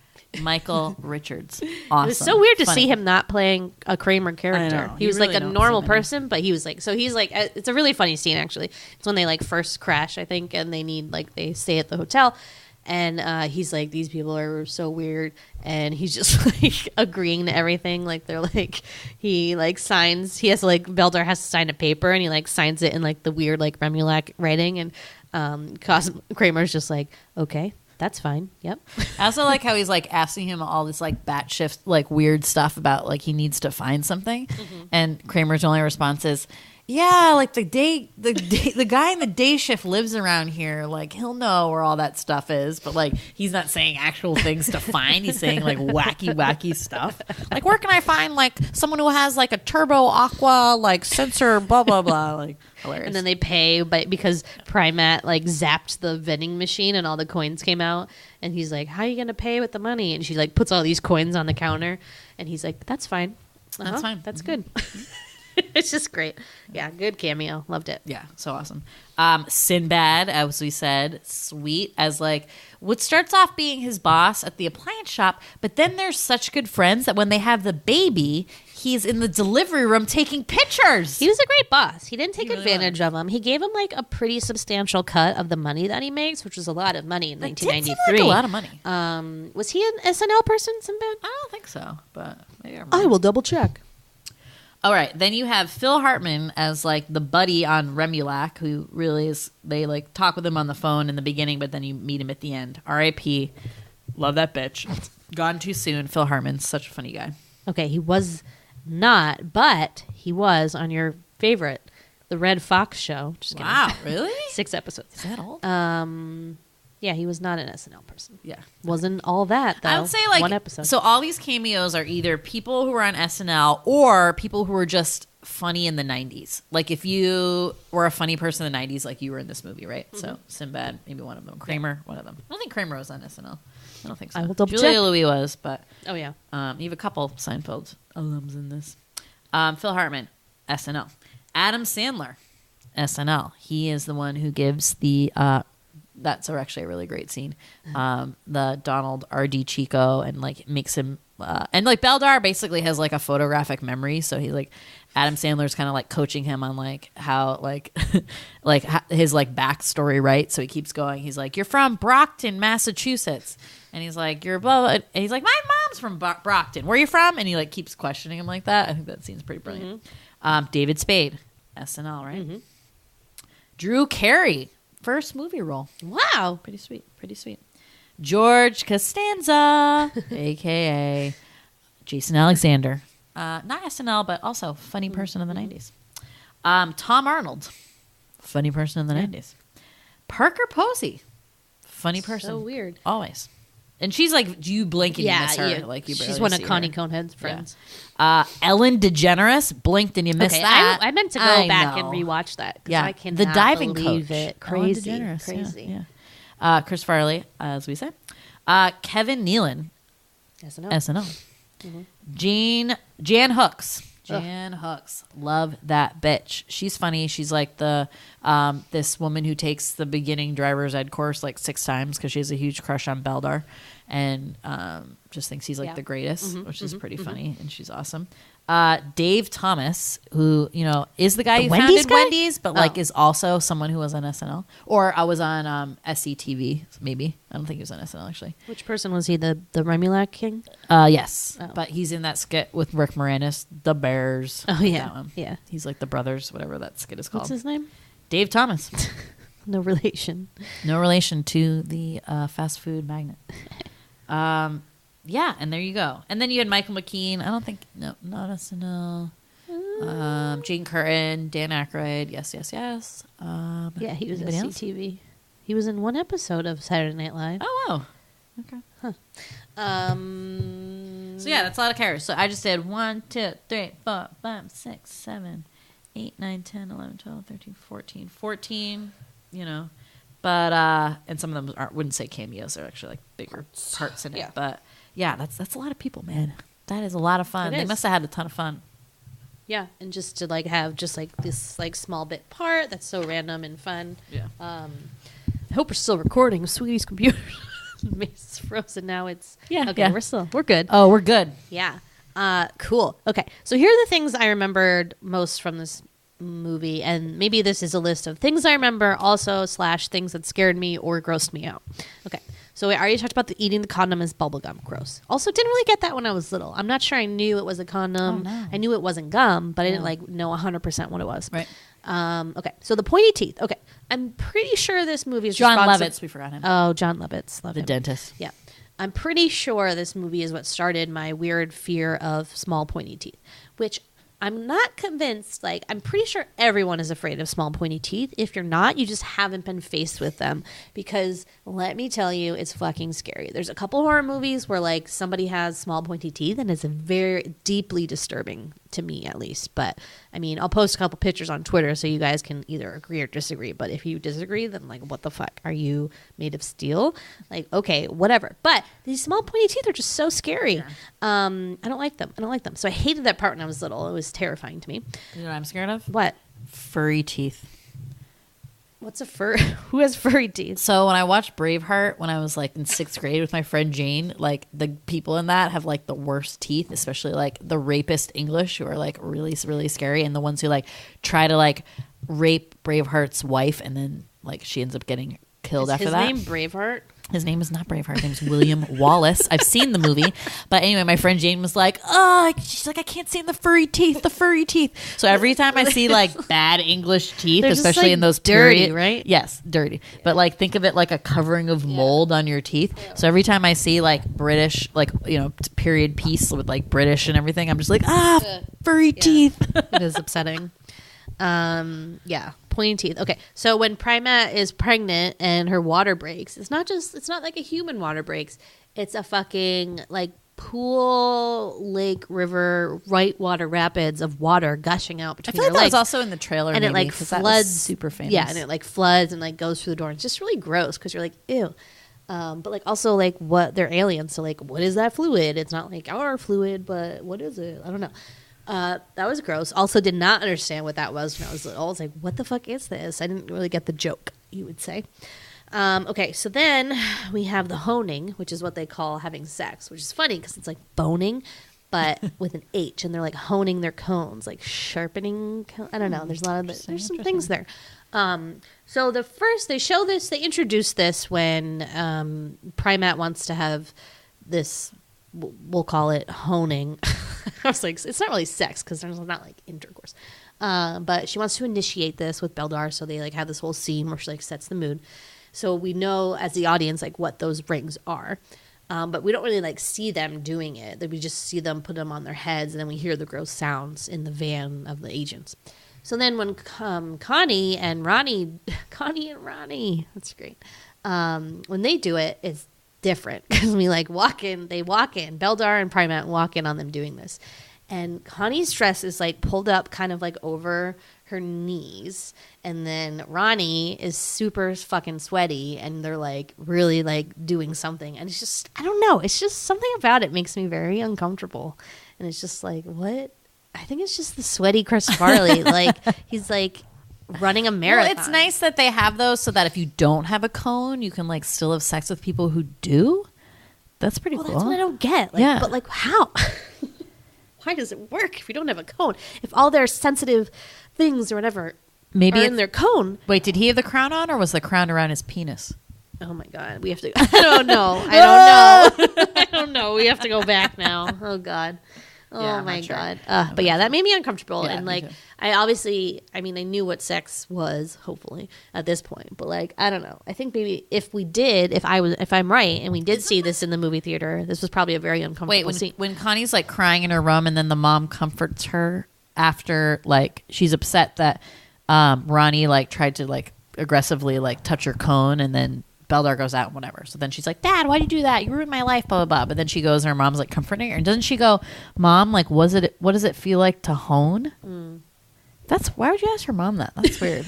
Michael Richards. Awesome. It was so weird to Funny. see him not playing a Kramer character. I know. He You was really like a don't normal see many. person, but he was like, it's a really funny scene actually. It's when they like first crash, I think, and they stay at the hotel. And he's like, these people are so weird. And he's just like agreeing to everything. Like they're like, he like signs, he has to like, Beldar has to sign a paper and he like signs it in like the weird like Remulak writing. And Kramer's just like, okay, that's fine. Yep. I also like how he's like asking him all this like batshit like weird stuff about like he needs to find something, and Kramer's only response is, "Yeah, like the guy in the day shift lives around here. Like he'll know where all that stuff is, but like he's not saying actual things to find. He's saying like wacky stuff. Like where can I find like someone who has like a turbo aqua like sensor blah blah blah like." Hilarious. And then they pay because Prymaat like zapped the vending machine and all the coins came out. And he's like, how are you going to pay with the money? And she like puts all these coins on the counter. And he's like, that's fine. That's fine. That's good. It's just great. Yeah, good cameo. Loved it. Yeah, so awesome. Sinbad, as we said, sweet as like what starts off being his boss at the appliance shop, but then they're such good friends that when they have the baby, he's in the delivery room taking pictures. He was a great boss. He didn't take really advantage of him. He gave him like a pretty substantial cut of the money that he makes, which was a lot of money in That did 1993. seem like a lot of money. Was he an SNL person, Sinbad? I don't think so, but maybe I'm I wrong. will double check. All right, then you have Phil Hartman as like the buddy on Remulak, who really is. They like talk with him on the phone in the beginning, but then you meet him at the end. R.I.P. Love that bitch. Gone too soon. Phil Hartman's such a funny guy. Okay, he was not, but he was on your favorite, the Red Fox show. Just kidding. Wow, really? 6 episodes. Is that old? Yeah, he was not an SNL person. Yeah. Wasn't all that, though. I would say like 1 episode. So all these cameos are either people who were on SNL or people who were just funny in the 90s. Like if you were a funny person in the 90s, like you were in this movie, right? So Sinbad, maybe one of them. Kramer, one of them. I don't think Kramer was on SNL. I don't think so. I will double Julia check. Louis was, but Oh, yeah. you have a couple Seinfeld alums in this. Phil Hartman, SNL. Adam Sandler, SNL. He is the one who gives the that's actually a really great scene. The Donald R.D. Chico and like makes him and like Beldar basically has like a photographic memory, so he like Adam Sandler's kind of like coaching him on like how like his like backstory, right? So he keeps going. He's like, "You're from Brockton, Massachusetts," and he's like, "You're blah, blah," and he's like, "My mom's from Brockton. Where are you from?" And he like keeps questioning him like that. I think that scene's pretty brilliant. David Spade, SNL, right? Drew Carey, first movie role. Wow. Pretty sweet. George Costanza, a.k.a. Jason Alexander. Not SNL, but also funny person in the 90s. Tom Arnold, funny person in the 90s. Parker Posey, funny person. So weird. Always. And she's like, you blink and you miss her. Like, you she's one of Connie Conehead's friends. Yeah. Ellen DeGeneres, blinked and you missed that. I meant to go back and rewatch that. Yeah. I cannot The diving believe coach. it. Crazy. Ellen DeGeneres, Crazy. Yeah. Chris Farley, as we said. Kevin Nealon, SNL. Jan Hooks. Jan Hooks. Love that bitch. She's funny. She's like the this woman who takes the beginning driver's ed course like 6 times because she has a huge crush on Beldar and just thinks he's like the greatest, which is pretty funny, and she's awesome. Dave Thomas, who is the guy who founded Wendy's, but like is also someone who was on SNL, or I was on SCTV. Maybe I don't think he was on SNL actually. Which person was he? The Remulak king? Yes, but he's in that skit with Rick Moranis, The Bears. Oh yeah, yeah. He's like the brothers, whatever that skit is called. What's his name? Dave Thomas. No relation. No relation to the fast food magnate. Yeah, and there you go. And then you had Michael McKean. I don't think, no, not SNL. Jane Curtin, Dan Akroyd. Yes. Yeah, he was at else? CTV. He was in one episode of Saturday Night Live. Oh, wow. Okay. Huh. So yeah, that's a lot of characters. So I just did 1, 2, 3, 4, 5, 6, 7, 8, 9, 10, 11, 12, 13, 14. 14, But and some of them wouldn't say cameos. They're actually like bigger parts in it. Yeah. But yeah, that's a lot of people, man. That is a lot of fun. They must have had a ton of fun. Yeah, and just to like have just like this like small bit part that's so random and fun. Yeah. I hope we're still recording. Sweetie's computer is frozen now. It's okay. Yeah. We're good. Oh, we're good. Yeah. Cool. Okay. So here are the things I remembered most from this movie, and maybe this is a list of things I remember also / things that scared me or grossed me out. Okay. So we already talked about eating the condom as bubblegum. Gross. Also didn't really get that when I was little. I'm not sure I knew it was a condom. Oh, no. I knew it wasn't gum, but I didn't know 100% what it was. Right. Okay. So the pointy teeth. Okay. I'm pretty sure this movie is John Lovitz. We forgot him. Oh, John Lovitz. Love the him. dentist. Yeah. I'm pretty sure this movie is what started my weird fear of small pointy teeth, which I'm not convinced. Like, I'm pretty sure everyone is afraid of small pointy teeth. If you're not, you just haven't been faced with them, because let me tell you, it's fucking scary. There's a couple horror movies where like somebody has small pointy teeth, and it's very deeply disturbing to me, at least. But I mean, I'll post a couple pictures on Twitter so you guys can either agree or disagree. But if you disagree, then like, what the fuck? Are you made of steel? Like, okay, whatever. But these small pointy teeth are just so scary. Yeah. I don't like them. So I hated that part when I was little. It was terrifying to me. You know what I'm scared of? What? Furry teeth. What's a fur? Who has furry teeth? So when I watched Braveheart when I was like in 6th grade with my friend Jane, like the people in that have like the worst teeth, especially like the rapist English, who are like really, really scary, and the ones who like try to like rape Braveheart's wife, and then like she ends up getting killed after that. His name Braveheart? His name is not Braveheart. His name is William Wallace. I've seen the movie. But anyway, my friend Jane was like, oh, she's like, I can't stand the furry teeth. So every time I see like bad English teeth, they're especially just, like, in those dirty, period, right? Yes, dirty. But like think of it like a covering of mold on your teeth. So every time I see like British, like, period piece with like British and everything, I'm just like, furry teeth. It is upsetting. Yeah. Pointy teeth. Okay, so when Prymaat is pregnant and her water breaks, it's not like a human water breaks. It's a fucking like pool, lake, river, whitewater rapids of water gushing out between her I feel like that legs. was also in the trailer, and maybe, it like 'cause that floods, was super famous. Yeah, and it like floods and like goes through the door. It's just really gross because you're like, ew. But like also like what they're aliens, so like what is that fluid? It's not like our fluid, but what is it? I don't know. That was gross. Also did not understand what that was when I was little. I was like, what the fuck is this? I didn't really get the joke, you would say. Okay, so then we have the honing, which is what they call having sex, which is funny because it's like boning, but with an H, and they're like honing their cones, like sharpening. I don't know. There's a lot of there's some things there. So they introduce this when Prymaat wants to have this. We'll call it honing. I was like, it's not really sex because there's not like intercourse. But she wants to initiate this with Beldar, so they like have this whole scene where she like sets the mood. So we know as the audience like what those rings are, but we don't really like see them doing it. We just see them put them on their heads, and then we hear the gross sounds in the van of the agents. So then when Connie and Ronnie, that's great. When they do it, it's different because we like walk in. Beldar and Prymaat walk in on them doing this. And Connie's dress is like pulled up kind of like over her knees. And then Ronnie is super fucking sweaty and they're like really like doing something. And it's just, I don't know. It's just something about it makes me very uncomfortable. And it's just like, what? I think it's just the sweaty Chris Farley. Like he's like running a marathon. Well, it's nice that they have those so that if you don't have a cone, you can like still have sex with people who do. That's pretty cool. That's what I don't get. Like, yeah. But like how? Why does it work if you don't have a cone? If all their sensitive things or whatever maybe are in their cone. Wait, did he have the crown on or was the crown around his penis? Oh my God. We have to I don't know. I don't know. We have to go back now. Oh God. Oh Yeah, my sure. God. But yeah, that made me uncomfortable. Yeah, and me like, too. I knew what sex was, hopefully, at this point. But like, I don't know. I think maybe if I'm right, and we did see this in the movie theater, this was probably a very uncomfortable scene. When Connie's like crying in her room and then the mom comforts her after like she's upset that Ronnie like tried to like aggressively like touch her cone and then Beldar goes out and whatever. So then she's like, Dad, why'd you do that? You ruined my life, blah, blah, blah. But then she goes and her mom's like comforting her. And doesn't she go, Mom, like, what does it feel like to hone? Why would you ask your mom that? That's weird.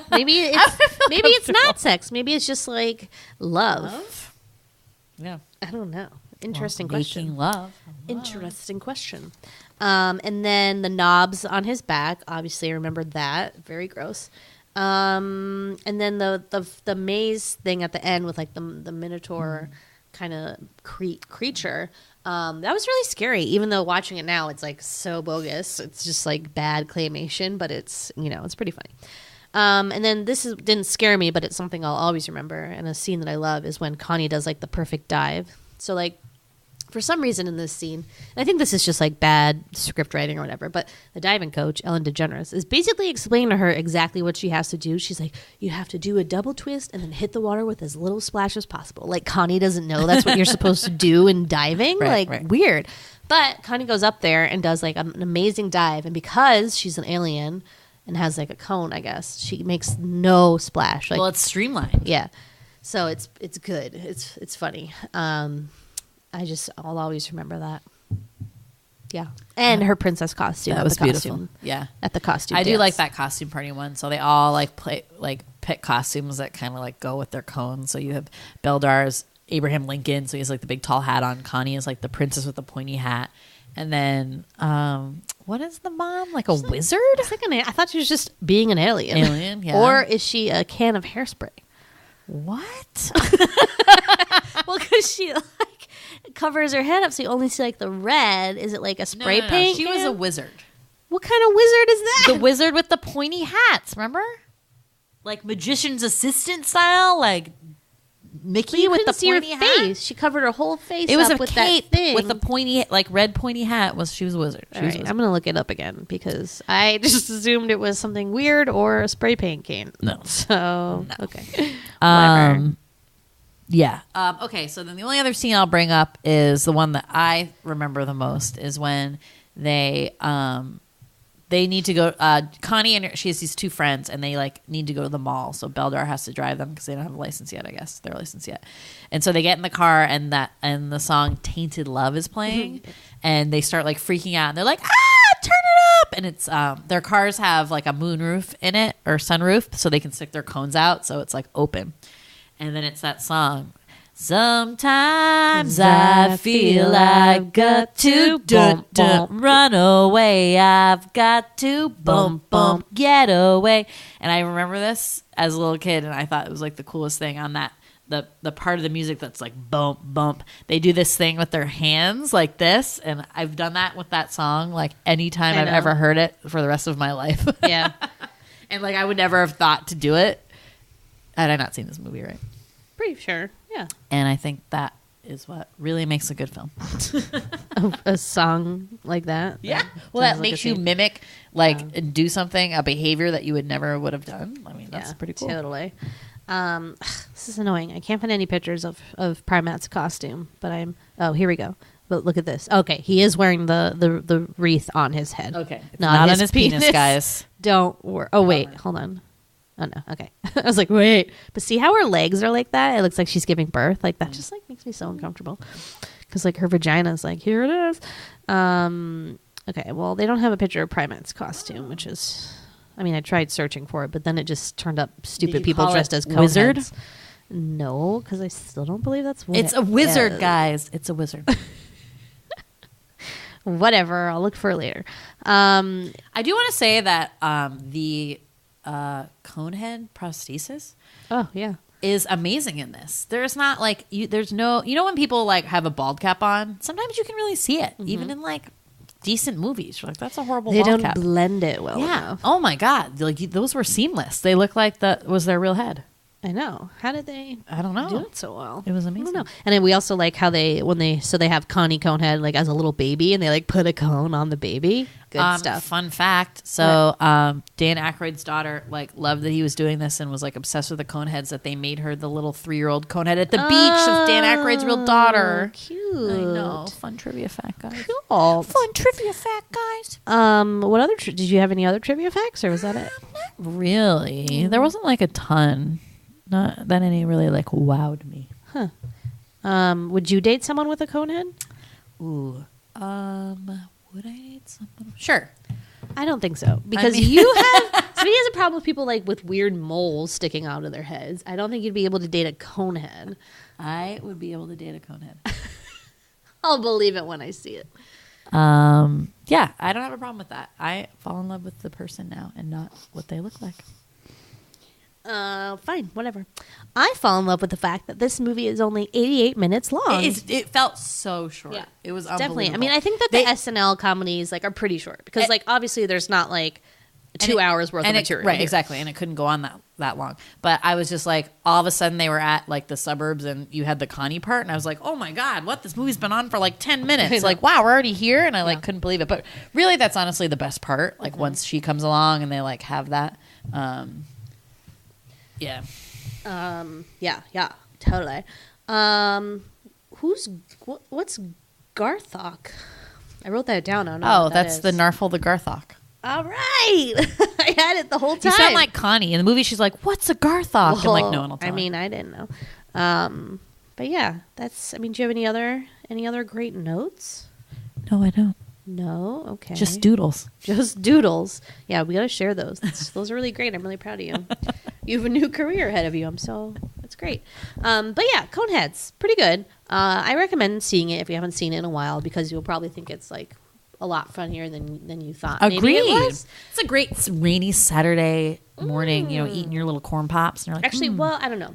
Maybe it's not sex. Maybe it's just like love. Yeah. I don't know. Interesting Well, question. making love. Interesting question. And then the knobs on his back. Obviously, I remembered that. Very gross. And then the maze thing at the end with like the minotaur kind of creature. That was really scary. Even though watching it now, it's like so bogus. It's just like bad claymation, but it's it's pretty funny. And then didn't scare me, but it's something I'll always remember. And a scene that I love is when Connie does like the perfect dive. So like, for some reason in this scene, and I think this is just like bad script writing or whatever, but the diving coach, Ellen DeGeneres, is basically explaining to her exactly what she has to do. She's like, you have to do a double twist and then hit the water with as little splash as possible. Like Connie doesn't know that's what you're supposed to do in diving. Right. Weird. But Connie goes up there and does like an amazing dive. And because she's an alien and has like a cone, I guess, she makes no splash. Like, Well, it's streamlined. yeah. So it's good. It's funny. I'll always remember that. Yeah. And her princess costume. That was beautiful. Costume, yeah. At the costume I do dance. like that costume party one. So they all like pick costumes that kind of like go with their cones. So you have Beldar's Abraham Lincoln. So he has like the big tall hat on. Connie is like the princess with the pointy hat. And then what is the mom? Like a wizard? I thought she was just being an alien. Alien, yeah. Or is she a can of hairspray? What? Well, because she like covers her head up so you only see like the red. Is it like a spray paint? She was a wizard. What kind of wizard is that? The wizard with the pointy hats, remember? Like magician's assistant style, like Mickey with the pointy hat. Face. She covered her whole face. It was up a with cape that thing with the pointy, like red pointy hat. She was a wizard. She was a Right, wizard. I'm gonna look it up again because I just assumed it was something weird or a spray paint cane. No. So okay. Whatever. Yeah. Okay. So then the only other scene I'll bring up is the one that I remember the most is when they need to go. Connie and she has these two friends, and they like need to go to the mall. So Beldar has to drive them because they don't have a license yet. I guess their license yet. And so they get in the car, and the song "Tainted Love" is playing, and they start like freaking out. And they're like, "Ah, turn it up!" And it's their cars have like a moonroof in it or sunroof, so they can stick their cones out, so it's like open. And then it's that song, Sometimes I feel I've got to run away. I've got to get away. And I remember this as a little kid, and I thought it was like the coolest thing on that. The part of the music that's like bump, bump. They do this thing with their hands like this, and I've done that with that song like anytime I've ever heard it for the rest of my life. Yeah. And like I would never have thought to do it had I not seen this movie, right? Pretty sure. Yeah. And I think that is what really makes a good film. A song like that. Yeah. Well, that makes you mimic, and do something, a behavior that you would never would have done. I mean, that's pretty cool. Totally. This is annoying. I can't find any pictures of Prymaat's costume, but here we go. But look at this. Okay, he is wearing the wreath on his head. Okay. Not on his penis, guys. Don't worry. Oh, wait. Hold on. Oh, no. Okay. I was like, wait. But see how her legs are like that? It looks like she's giving birth. Like, that just, like, makes me so uncomfortable. Because, like, her vagina's like, here it is. Okay, well, they don't have a picture of Prymaat's costume, which is... I mean, I tried searching for it, but then it just turned up stupid people dressed as wizard. Coneheads. No, because I still don't believe that's what it's a wizard, guys. It's a wizard. Whatever. I'll look for it later. I do want to say that the Conehead prosthesis is amazing in this. There's not like there's no when people like have a bald cap on, sometimes you can really see it even in like decent movies. You're like, that's a horrible bald cap. They don't blend it well enough. Oh my god, like those were seamless. They look like that was their real head. I know. How did they? I don't know. Do it so well. It was amazing. I don't know. And then we also like how they have Connie Conehead like as a little baby, and they like put a cone on the baby. Good stuff. Fun fact. So Dan Akroyd's daughter like loved that he was doing this and was like obsessed with the Coneheads, that they made her the little 3-year-old Conehead at the beach of Dan Akroyd's real daughter. Cute. I know. Fun trivia fact, guys. Cool. Fun trivia fact, guys. What other? Did you have any other trivia facts, or was that it? Not really. There wasn't like a ton. Not that any really like wowed me. Huh. Would you date someone with a Conehead? Ooh. Would I date someone? Sure. I don't think so. Because you have somebody has a problem with people like with weird moles sticking out of their heads. I don't think you'd be able to date a Conehead. I would be able to date a Conehead. I'll believe it when I see it. Yeah, I don't have a problem with that. I fall in love with the person now and not what they look like. Fine, whatever. I fall in love with the fact that this movie is only 88 minutes long. It felt so short. Yeah, it was definitely. I mean, I think that the SNL comedies like are pretty short because like obviously there's not like 2 hours worth of material. Right, exactly, and it couldn't go on that long. But I was just like, all of a sudden they were at like the suburbs, and you had the Connie part, and I was like, oh my god, what? This movie's been on for like 10 minutes. Like, wow, we're already here, and I like couldn't believe it. But really, that's honestly the best part. Like once she comes along and they like have that. Yeah. Yeah, totally. What's Garthok? I wrote that down. I don't know. That's the Narfel the Garthok. All right. I had it the whole time. You sound like Connie. In the movie, she's like, what's a Garthok? And like, no one will tell I mean, I didn't know. But yeah, do you have any other great notes? No, I don't. No? Okay. Just doodles. Just doodles. Yeah, we got to share those. Those are really great. I'm really proud of you. You have a new career ahead of you. That's great. But yeah, Coneheads, pretty good. I recommend seeing it if you haven't seen it in a while, because you'll probably think it's like a lot funnier than you thought. Agreed. Maybe it was. It's a great rainy Saturday morning, eating your little corn pops. And you're like, actually, well, I don't know.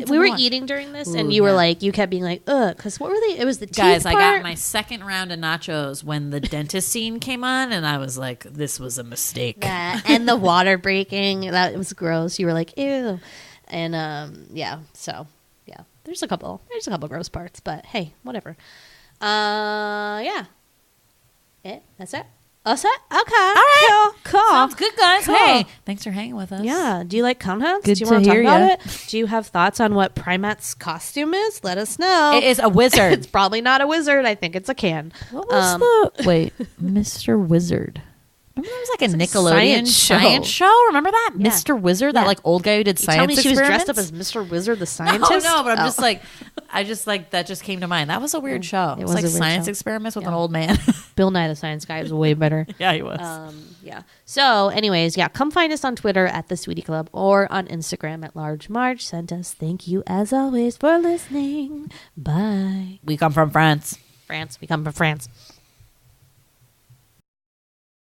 We were eating during this, and you were like, you kept being like, ugh, because what were they? It was the teeth guys. part. I got my second round of nachos when the dentist scene came on, and I was like, this was a mistake. Yeah, and the water breaking, that was gross. You were like, ew, and yeah. So yeah, there's a couple gross parts, but hey, whatever. Yeah. That's it. That's it? Okay. All right. Cool. Sounds good, guys. Cool. Hey, thanks for hanging with us. Yeah. Do you like Coneheads? Good Do you to want to talk hear about ya. it? Do you have thoughts on what Prymaat's costume is? Let us know. It is a wizard. It's probably not a wizard. I think it's a can. What was Wait, Mr. Wizard. Remember there was like a Nickelodeon science show? Remember that? Yeah. Mr. Wizard, that like old guy who did science experiments? Tell me she was dressed up as Mr. Wizard the scientist? No, but I'm just like, that just came to mind. That was a weird show. It was like a weird science show. experiments with an old man. Bill Nye the Science Guy was way better. Yeah, he was. Yeah. So, anyways, come find us on Twitter at the Sweetie Club or on Instagram at Large Marge. Send us. Thank you as always for listening. Bye. We come from France. France. We come from France.